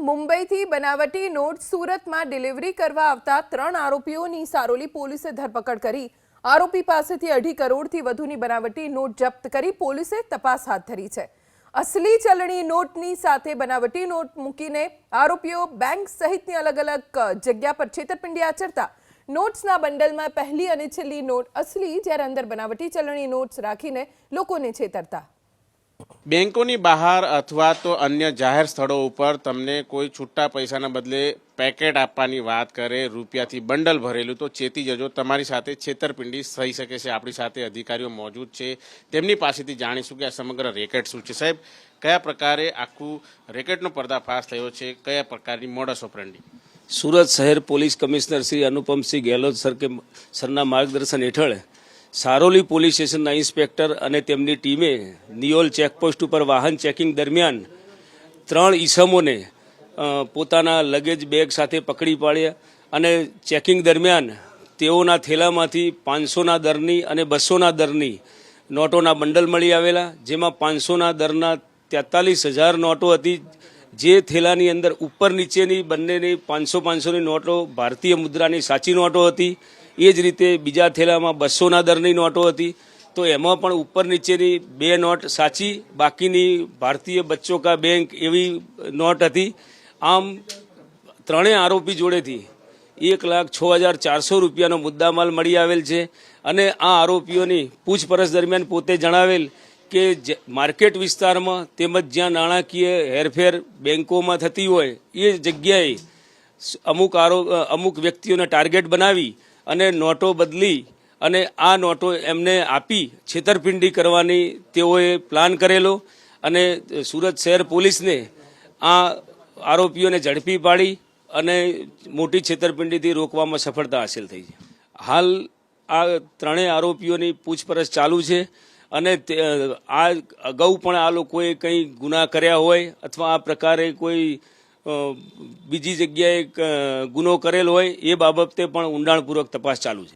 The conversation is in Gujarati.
મુંબઈથી બનાવટી નોટ સુરતમાં ડિલિવરી કરવા આવતા 3 આરોપીઓની સારોલી પોલીસે ધરપકડ કરી। આરોપી પાસેથી 2.5 કરોડથી વધુની બનાવટી નોટ જપ્ત કરી પોલીસે તપાસ હાથ ધરી છે। असली चलणी नोटनी साथे बनावटी नोट मूकीने आरोपीओ बैंक सहितनी अलग-अलग जग्या पर छेतरपिंडी आचरता। नोट्सना बंडलमां पहली अने छेल्ली नोट असली ज्यारे अंदर बनावटी चलणी नोट्स राखीने लोकोने छेतरता। બેંકોની બહાર અથવા તો અન્ય જાહેર સ્થળો ઉપર તમને કોઈ છૂટા પૈસાના બદલે પેકેટ આપવાની વાત કરે, રૂપિયાથી બંડલ ભરેલું, તો ચેતી જજો, તમારી સાથે છેતરપિંડી થઈ શકે છે। આપણી સાથે અધિકારીઓ મોજૂદ છે, તેમની પાસેથી જાણીશું કે આ સમગ્ર રેકેટ શું છે। સાહેબ, કયા પ્રકારે આખું રેકેટનો પર્દાફાશ થયો છે, કયા પ્રકારની મોડસ ઓપરેન્ડી? સુરત શહેર પોલીસ કમિશનર શ્રી અનુપમસિંહ ગેહલોત સરના માર્ગદર્શન હેઠળ સારોલી પોલીસ સ્ટેશનના ઇન્સ્પેક્ટર અને તેમની ટીમે નિયોલ ચેકપોસ્ટ ઉપર વાહન ચેકિંગ દરમિયાન 3 ઈસમોને પોતાના લગેજ બેગ સાથે પકડી પાડ્યા અને ચેકિંગ દરમિયાન તેઓના થેલામાંથી 500ના દરની અને 200ના દરની નોટોના બંડલ મળી આવેલા, જેમાં 500ના દરના 43,000 નોટો હતી, જે થેલાની અંદર ઉપર નીચેની બંનેની 500-500ની નોટો ભારતીય મુદ્રાની સાચી નોટો હતી। એ જ રીતે બીજા થેલામાં 200ના દરની નોટો હતી, તો એમાં પણ ઉપર નીચેની 2 નોટ સાચી, બાકીની ભારતીય બચ્ચો કા બેંક એવી નોટ હતી। આમ ત્રણેય આરોપી જોડેથી 1,06,400 રૂપિયાનો મુદ્દામાલ મળી આવેલ છે અને આ આરોપીઓની પૂછપરછ દરમિયાન પોતે જણાવેલ કે માર્કેટ વિસ્તારમાં તેમજ જ્યાં નાણાકીય હેરફેર બેંકોમાં થતી હોય એ જગ્યાએ અમુક વ્યક્તિઓને ટાર્ગેટ બનાવી અને નોટો બદલી અને આ નોટો એમને આપી છેતરપિંડી કરવાની તેઓએ પ્લાન કરેલો અને સુરત શહેર પોલીસને આ આરોપીઓને ઝડપી પાડી અને મોટી છેતરપિંડીથી રોકવામાં સફળતા હાંસલ થઈ છે। હાલ આ ત્રણેય આરોપીઓની પૂછપરછ ચાલુ છે અને આ અગાઉ પણ આ લોકોએ કંઈ ગુના કર્યા હોય અથવા આ પ્રકારે કોઈ બીજી જગ્યાએ ગુનો કરેલ હોય એ બાબતે પણ ઊંડાણપૂર્વક તપાસ ચાલુ છે।